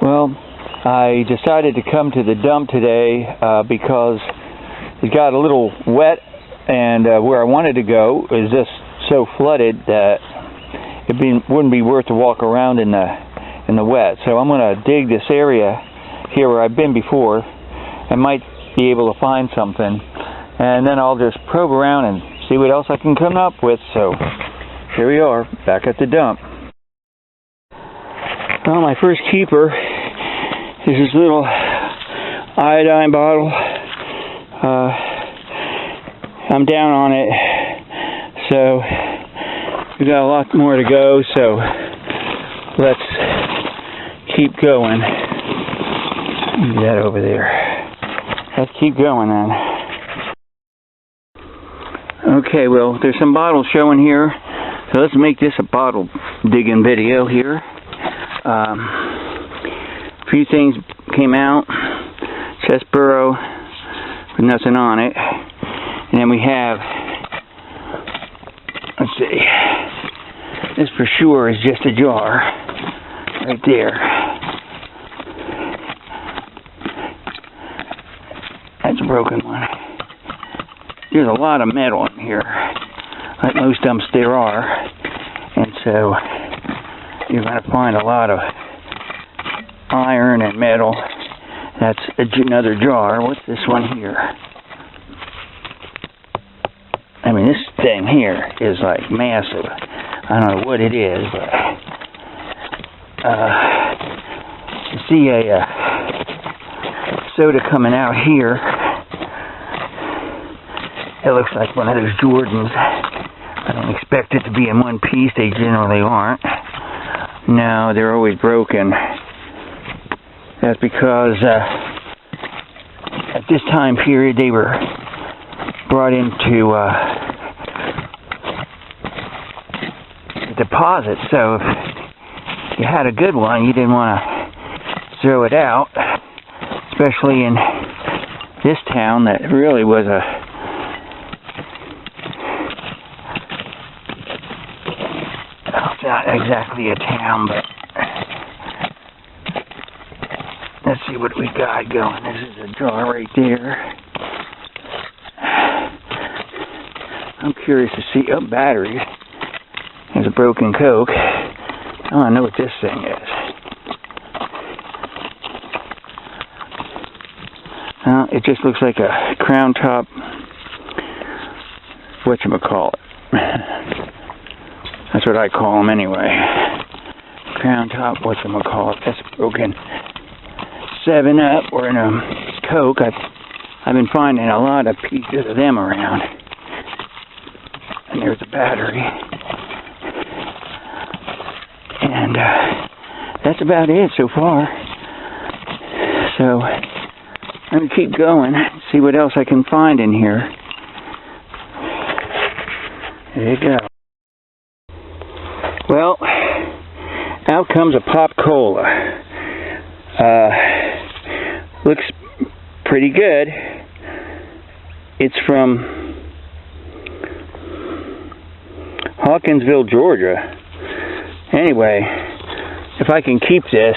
Well, I decided to come to the dump today because it got a little wet, and where I wanted to go is just so flooded that wouldn't be worth to walk around in the wet. So I'm going to dig this area here where I've been before. I might be able to find something, and then I'll just probe around and see what else I can come up with. So here we are, back at the dump. Well, my first keeper is this little iodine bottle. I'm down on it, so we got a lot more to go, so let's keep going. Leave that over there. Let's keep going then. Okay, well, there's some bottles showing here, so let's make this a bottle digging video here. A few things came out. Chest burrow with nothing on it. And then we have, let's see, this for sure is just a jar right there. That's a broken one. There's a lot of metal in here, like most dumps there are, and so you're going to find a lot of iron and metal. That's another jar. What's this one here? I mean, this thing here is like massive. I don't know what it is, but you see a soda coming out here. It looks like one of those Jordans. I don't expect it to be in one piece. They generally aren't. No, they're always broken. That's because at this time period they were brought into deposit, so if you had a good one, you didn't want to throw it out, especially in this town that really was it's not exactly a town, but let's see what we got going. This is a jar right there. I'm curious to see, batteries. There's a broken Coke. I want to know what this thing is. It just looks like a crown top, whatchamacallit. That's what I call them anyway. Crown top, whatchamacallit. That's broken. 7-Up or in a Coke. I've been finding a lot of pieces of them around. And there's a battery. And that's about it so far. So let me keep going, see what else I can find in here. There you go. Well, out comes a pop cola. Looks pretty good. It's from Hawkinsville, Georgia. Anyway, if I can keep this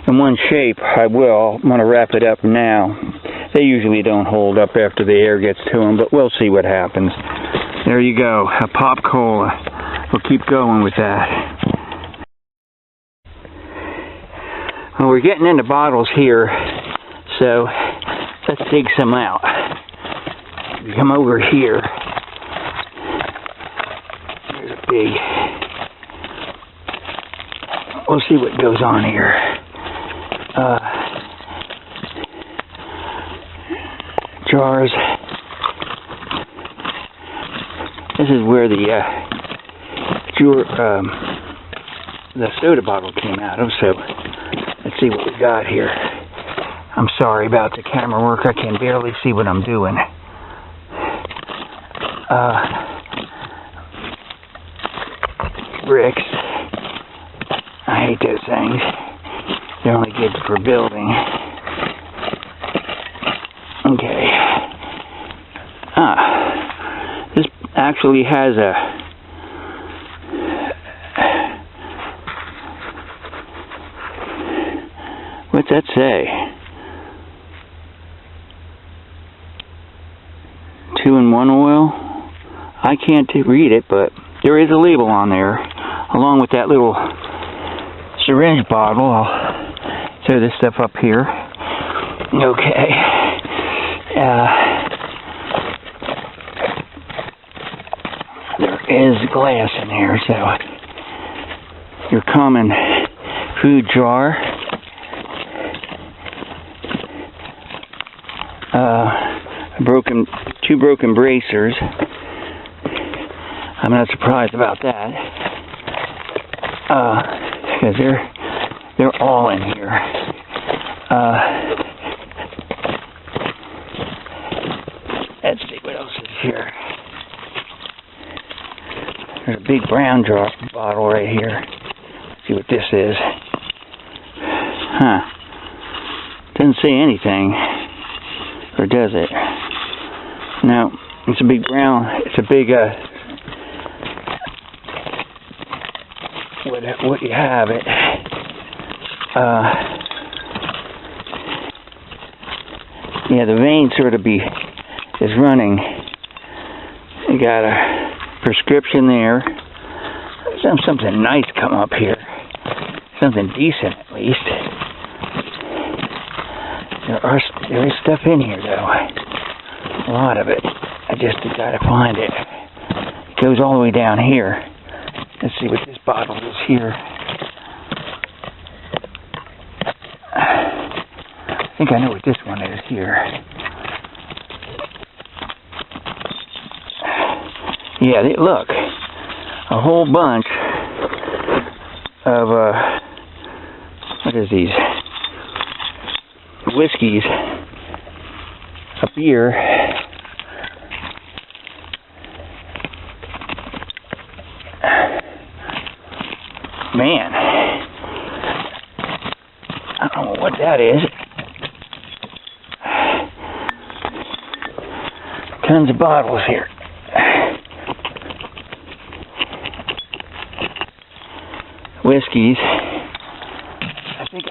in one shape, I will. I'm going to wrap it up now. They usually don't hold up after the air gets to them, but we'll see what happens. There you go, a pop cola. We'll keep going with that. Well, we're getting into bottles here, so let's dig some out. We come over here. There's a big... We'll see what goes on here. Jars. This is where the soda bottle came out of, so let's see what we got here. I'm sorry about the camera work. I can barely see what I'm doing. Bricks. I hate those things. They're only good for building. Okay. This actually has a What's that say? 2-in-1 oil? I can't read it, but there is a label on there, along with that little syringe bottle. I'll throw this stuff up here. Okay. There is glass in here, so your common food jar. Two broken bracers. I'm not surprised about that, because they're all in here. Let's see what else is here. There's a big brown jar bottle right here. Let's see what this is. Huh? Doesn't say anything, or does it? No, it's a big brown. It's a big what you have it. Yeah, the vein sort of is running. You got a prescription there. Something nice come up here. Something decent, at least. There is stuff in here, though. A lot of it. I just got to find it. It goes all the way down here. Let's see what this bottle is here. I think I know what this one is here. Yeah, look. A whole bunch of, what is these? Whiskeys. A beer. Man, I don't know what that is. Tons of bottles here. Whiskeys. I think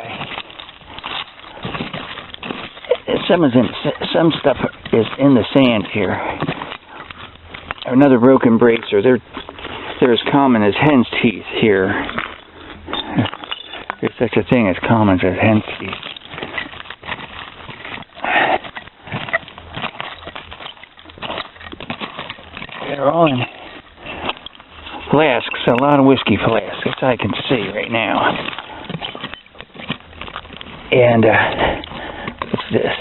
some stuff is in the sand here. Another broken bracer. They're as common as hen's teeth here. There's such a thing as common as hen's teeth. They're all in flasks, a lot of whiskey flasks, as I can see right now. And, what's this?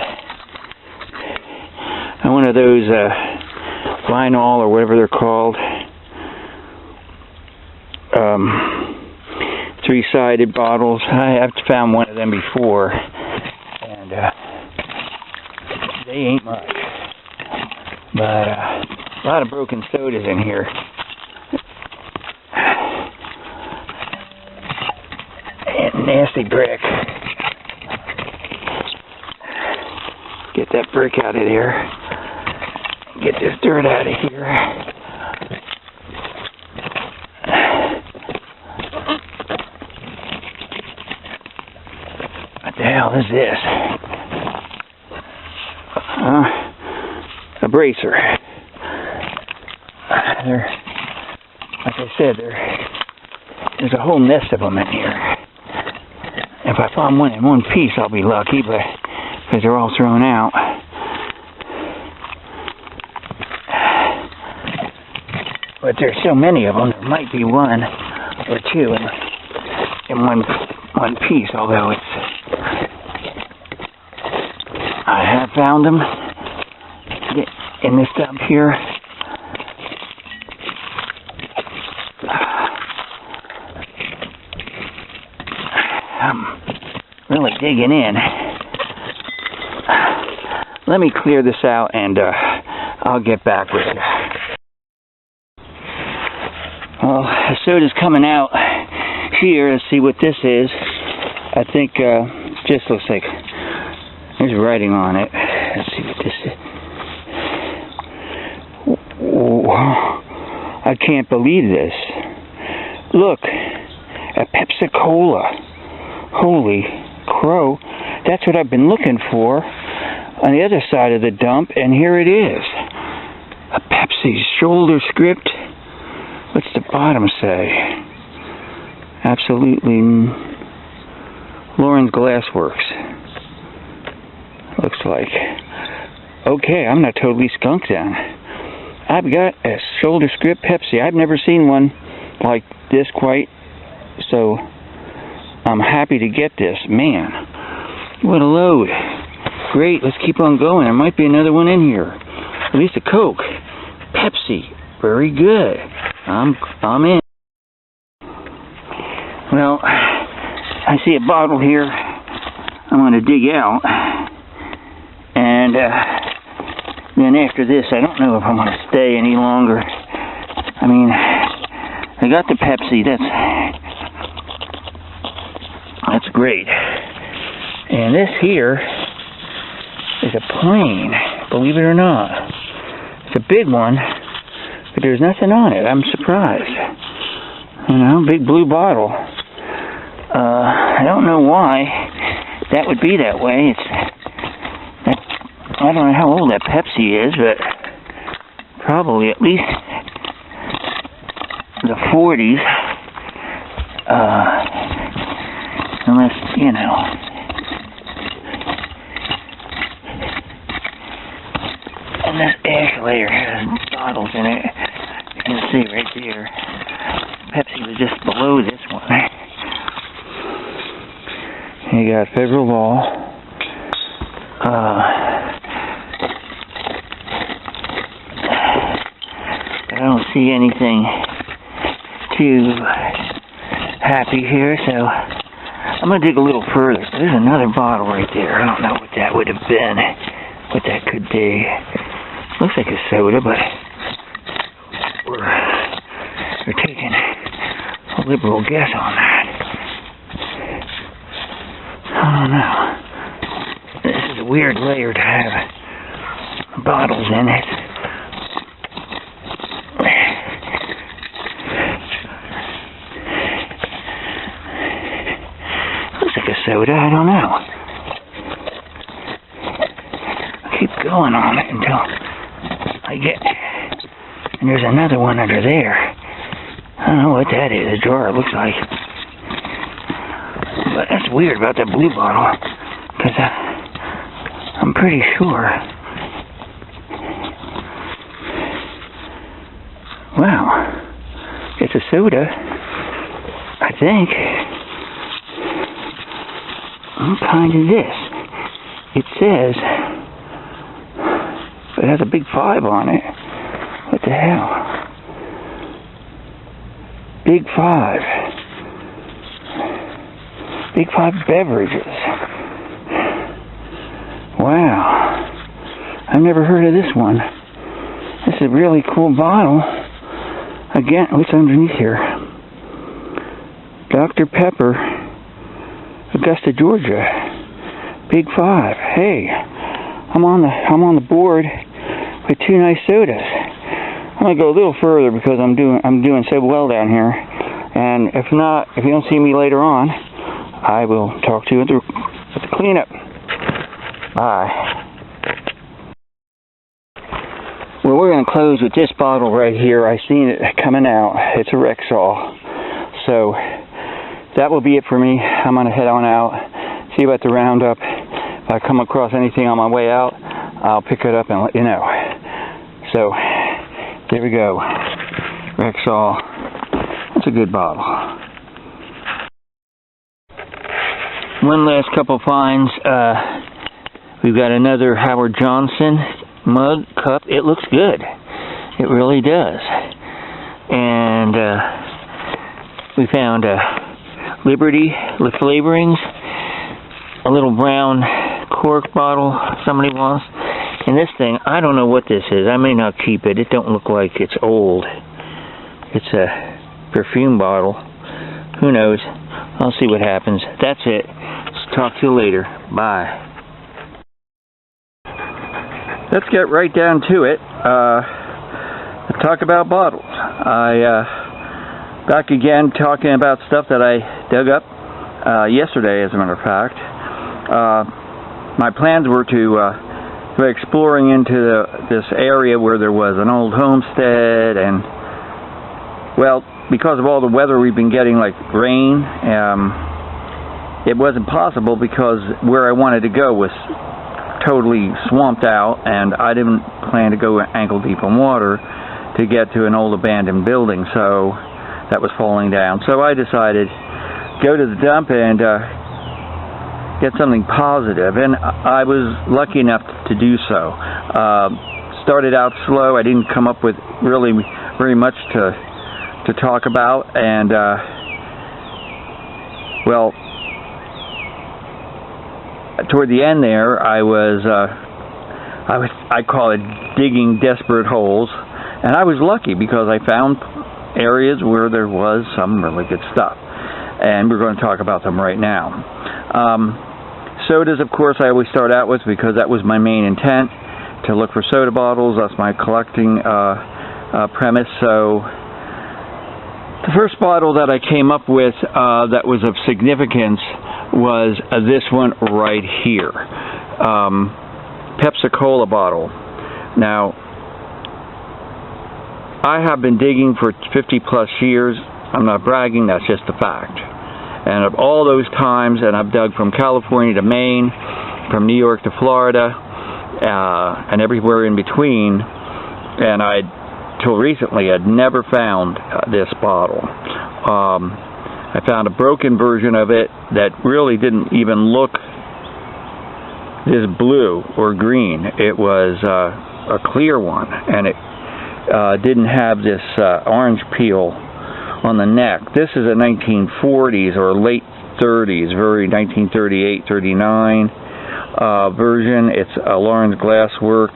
One of those vinyl or whatever they're called. Three-sided bottles. I've found one of them before, and they ain't much. But a lot of broken sodas in here. And nasty brick. Get that brick out of there. Get this dirt out of here. What the hell is this? A bracer. Like I said, there's a whole nest of them in here. If I find one in one piece, I'll be lucky, but because they're all thrown out. But there's so many of them, there might be one or two in one piece, although I have found them in this dump here. I'm really digging in. Let me clear this out and I'll get back with you. Well, the soda's coming out here. Let's see what this is. I think just looks like there's writing on it. Let's see what this is. Whoa. I can't believe this. Look, a Pepsi Cola. Holy crow. That's what I've been looking for on the other side of the dump, and here it is. A Pepsi shoulder script. What's the bottom say? Absolutely Lauren's Glassworks. Looks like. Okay, I'm not totally skunked then. I've got a shoulder script Pepsi. I've never seen one like this quite, so I'm happy to get this. Man, what a load. Great, let's keep on going. There might be another one in here. At least a Coke. Pepsi, very good. I'm in. Well, I see a bottle here I'm going to dig out, and then after this I don't know if I'm going to stay any longer. I mean, I got the Pepsi, that's great. And this here is a plane, believe it or not. It's a big one, but there's nothing on it. I'm surprised. You know, big blue bottle. I don't know why that would be that way. I don't know how old that Pepsi is, but probably at least the 40s. Unless, you know. And this ash layer has bottles in it. You can see right there. Pepsi was just below this one. You got federal law. I don't see anything too happy here, so I'm going to dig a little further. There's another bottle right there. I don't know what that would have been, what that could be. Looks like a soda, but we're taking a liberal guess on that. I don't know. This is a weird layer to have bottles in it. Looks like a soda, I don't know. I'll keep going on it until I get... And there's another one under there. I don't know what that is. A jar, it looks like. But that's weird about that blue bottle, because I'm pretty sure. Wow, it's a soda, I think. What kind is this? It says, it has a big 5 on it. What the hell? Big 5. Big 5 beverages. Wow. I've never heard of this one. This is a really cool bottle. Again, what's underneath here? Dr. Pepper, Augusta, Georgia. Big 5. Hey, I'm on the board with 2 nice sodas. I'm gonna go a little further because I'm doing so well down here. And if you don't see me later on, I will talk to you at the cleanup. Bye. Well, we're going to close with this bottle right here. I seen it coming out. It's a Rexall. So that will be it for me. I'm going to head on out, see about the roundup. If I come across anything on my way out, I'll pick it up and let you know. So there we go. Rexall. That's a good bottle. One last couple finds. We've got another Howard Johnson mug cup. It looks good. It really does. And we found Liberty flavorings, a little brown cork bottle somebody wants. And this thing, I don't know what this is. I may not keep it. It don't look like it's old. It's a perfume bottle. Who knows? I'll see what happens. That's it. Talk to you later. Bye. Let's get right down to it. Talk about bottles. Back again talking about stuff that I dug up yesterday, as a matter of fact. my plans were to go exploring into this area where there was an old homestead, and, well, because of all the weather we've been getting, like rain, it wasn't possible because where I wanted to go was totally swamped out, and I didn't plan to go ankle deep in water to get to an old abandoned building, so that was falling down. So I decided go to the dump and get something positive, and I was lucky enough to do so. Started out slow. I didn't come up with really very much to talk about, and well, toward the end there, I call it digging desperate holes, and I was lucky because I found areas where there was some really good stuff, and we're going to talk about them right now. Sodas, of course, I always start out with because that was my main intent, to look for soda bottles. That's my collecting premise. So the first bottle that I came up with that was of significance was this one right here, Pepsi Cola bottle. Now, I have been digging for 50 plus years. I'm not bragging, that's just a fact. And of all those times, and I've dug from California to Maine, from New York to Florida, and everywhere in between, and till recently, I'd never found this bottle. I found a broken version of it that really didn't even look this blue or green. It was a clear one, and it didn't have this orange peel on the neck. This is a 1940s or late 30s, very 1938, 39 version. It's a Lawrence glasswork.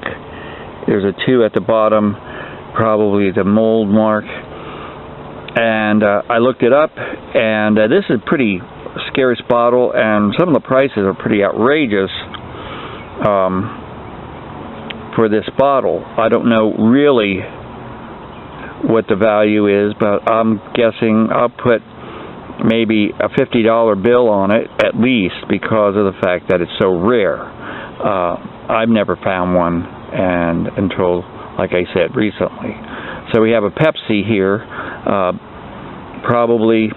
There's a 2 at the bottom, probably the mold mark. And I looked it up, and this is a pretty scarce bottle, and some of the prices are pretty outrageous for this bottle. I don't know really what the value is, but I'm guessing I'll put maybe a $50 bill on it at least, because of the fact that it's so rare. I've never found one until, like I said, recently. So we have a Pepsi here, probably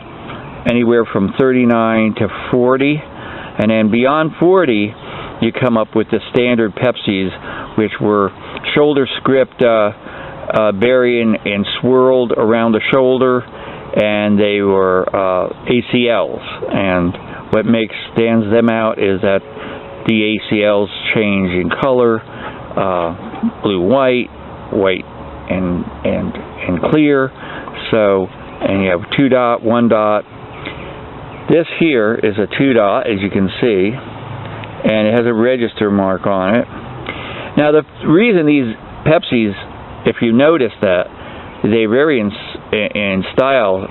anywhere from 39 to 40, and then beyond 40 you come up with the standard Pepsis, which were shoulder script, burying and swirled around the shoulder, and they were ACLs. And what stands them out is that the ACLs change in color, blue, white and clear. So, and you have 2 dot, 1 dot. This here is a 2 dot, as you can see, and it has a register mark on it. Now, the reason these Pepsis, if you notice that they vary in style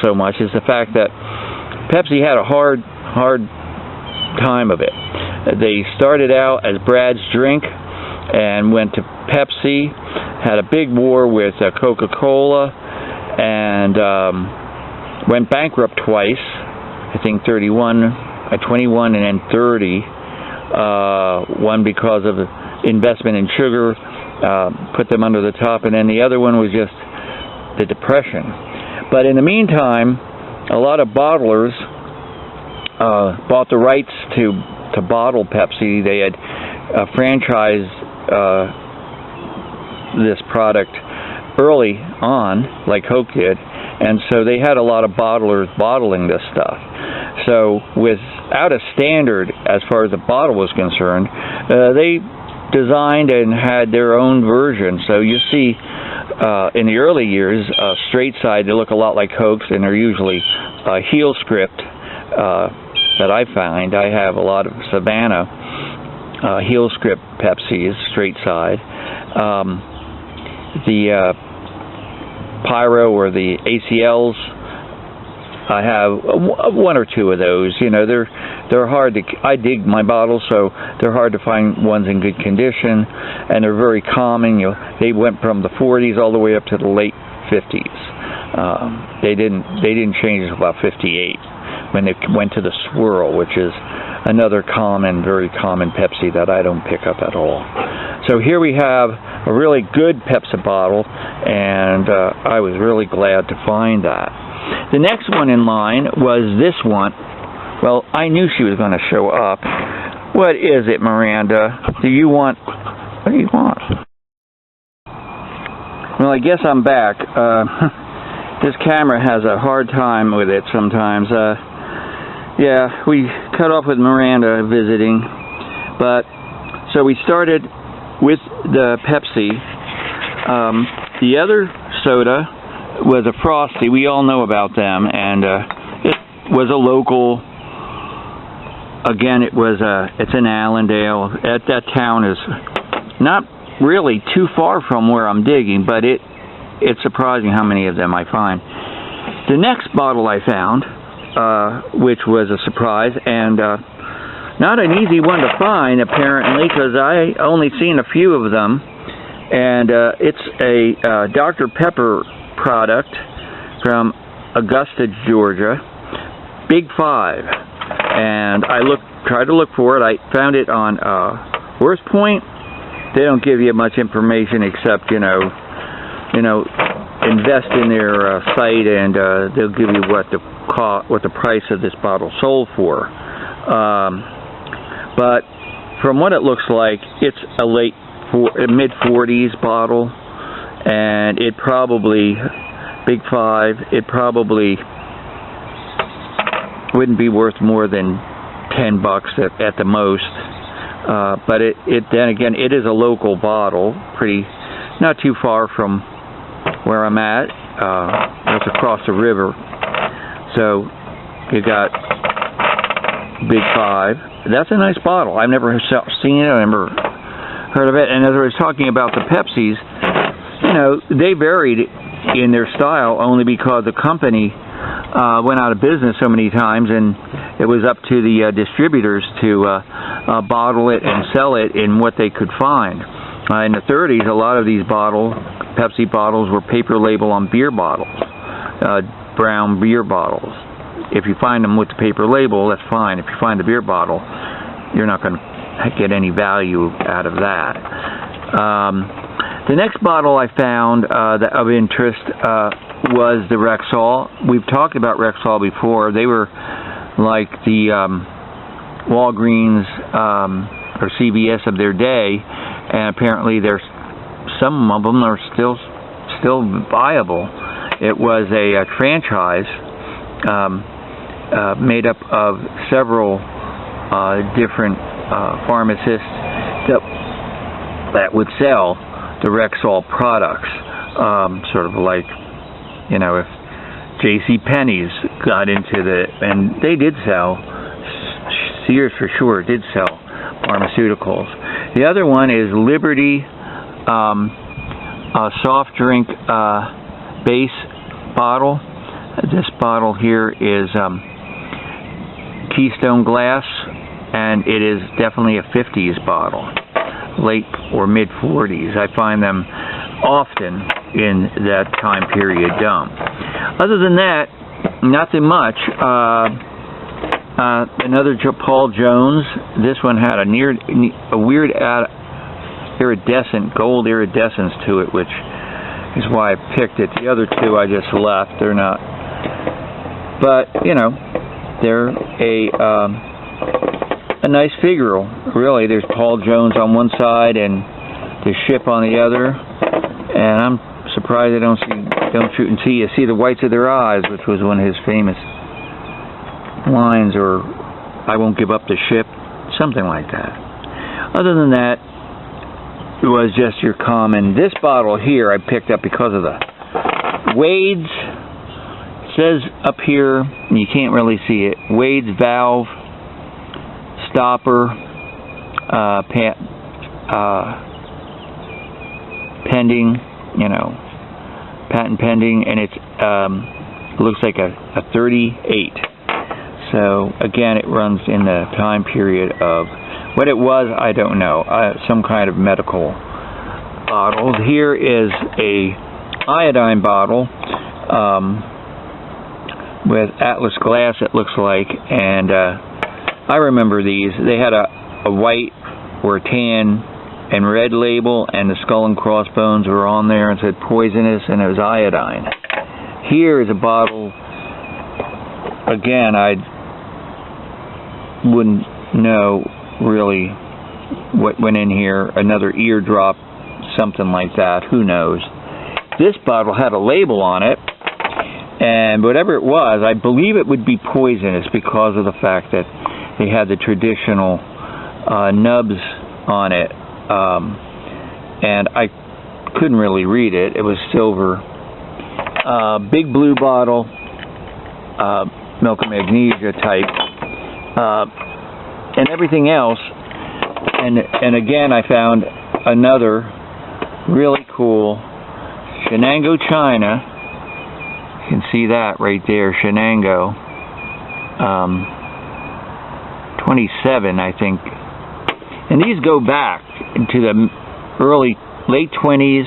so much, is the fact that Pepsi had a hard time of it. They started out as Brad's drink and went to Pepsi, had a big war with Coca-Cola, and went bankrupt twice. I think 21 and then 30. One because of investment in sugar, put them under the top, and then the other one was just the Depression. But in the meantime, a lot of bottlers bought the rights to bottle Pepsi. They had franchised this product early on, like Coke did, and so they had a lot of bottlers bottling this stuff. So without a standard as far as the bottle was concerned, they designed and had their own version. So you see in the early years, straight side, they look a lot like Cokes, and they're usually heel script that I find. I have a lot of Savannah heel script Pepsis, straight side. The Pyro or the ACLs, I have 1 or 2 of those. You know, they're hard to. I dig my bottles, so they're hard to find ones in good condition, and they're very calming. They went from the 40s all the way up to the late 50s. They didn't change until about 58 when they went to the swirl, which is another very common Pepsi that I don't pick up at all. So here we have a really good Pepsi bottle, and I was really glad to find that. The next one in line was this one. Well, I knew she was going to show up. What is it, Miranda? What do you want? Well, I guess I'm back. This camera has a hard time with it sometimes. Yeah, we cut off with Miranda visiting. But, so we started with the Pepsi. The other soda was a Frosty. We all know about them. And it was a local. Again, it's in Allendale. That town is not really too far from where I'm digging, but it's surprising how many of them I find. The next bottle I found, which was a surprise, and not an easy one to find apparently, because I only seen a few of them, and it's a Dr. Pepper product from Augusta, Georgia, Big 5, and I tried to look for it. I found it on Worst Point. They don't give you much information except, invest in their site, and they'll give you what the price of this bottle sold for. But from what it looks like, it's a mid-40s bottle, and it probably, Big 5, it probably wouldn't be worth more than $10 at the most. But then again, it is a local bottle, not too far from where I'm at. It's across the river. So you got Big 5. That's a nice bottle. I've never seen it. I've never heard of it. And as I was talking about the Pepsis, they varied in their style only because the company went out of business so many times, and it was up to the distributors to bottle it and sell it in what they could find. In the 30s, a lot of these Pepsi bottles, were paper label on beer bottles, brown beer bottles. If you find them with the paper label, that's fine. If you find the beer bottle, you're not going to get any value out of that. The next bottle I found of interest was the Rexall. We've talked about Rexall before. They were like the Walgreens or CVS of their day, and apparently some of them are still viable. It was a franchise made up of several different pharmacists that would sell the Rexall products, sort of like, if J.C. Penney's got into and they did sell, Sears for sure did sell pharmaceuticals. The other one is Liberty, a soft drink base bottle. This bottle here is Keystone Glass, and it is definitely a 50s bottle, late or mid 40s. I find them often in that time period dump. Other than that, nothing much. Another Paul Jones. This one had a weird gold iridescence to it, which is why I picked it. The other two I just left. They're not. But they're a nice figural. Really, there's Paul Jones on one side and the ship on the other, and I'm surprised they don't shoot and see. You see the whites of their eyes, which was one of his famous lines, or I won't give up the ship, something like that. Other than that, it was just your common. This bottle here I picked up because of the Wade's. It says up here, and you can't really see it, Wade's valve stopper, pending, patent pending, and it's looks like a 38. So again, it runs in the time period of what it was. I don't know, some kind of medical bottle. Here is a iodine bottle with Atlas glass, it looks like, and I remember these. They had a white or a tan and red label, and the skull and crossbones were on there and said poisonous, and it was iodine. Here is a bottle. Again, I wouldn't know really what went in here. Another eardrop, something like that. Who knows? This bottle had a label on it, and whatever it was, I believe it would be poisonous because of the fact that they had the traditional nubs on it, and I couldn't really read it. It was silver. Big blue bottle, milk and magnesia type, and everything else. And again, I found another really cool Shenango China. You can see that right there, Shenango. 27, I think. And these go back into the late 20s,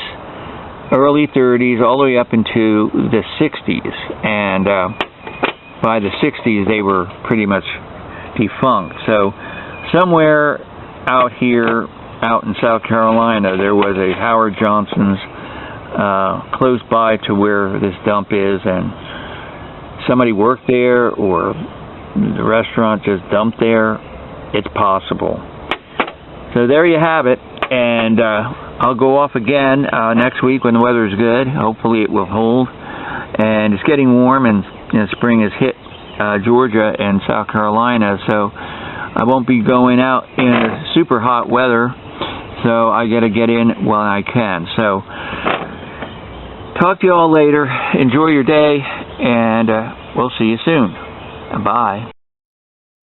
early 30s, all the way up into the 60s. And by the 60s, they were pretty much defunct. So somewhere out here, out in South Carolina, there was a Howard Johnson's close by to where this dump is, and somebody worked there, or the restaurant just dumped there. It's possible. So there you have it, and I'll go off again next week when the weather is good. Hopefully it will hold, and it's getting warm, and spring has hit Georgia and South Carolina, so I won't be going out in super hot weather, so I got to get in while I can. So talk to you all later. Enjoy your day, and we'll see you soon. Bye.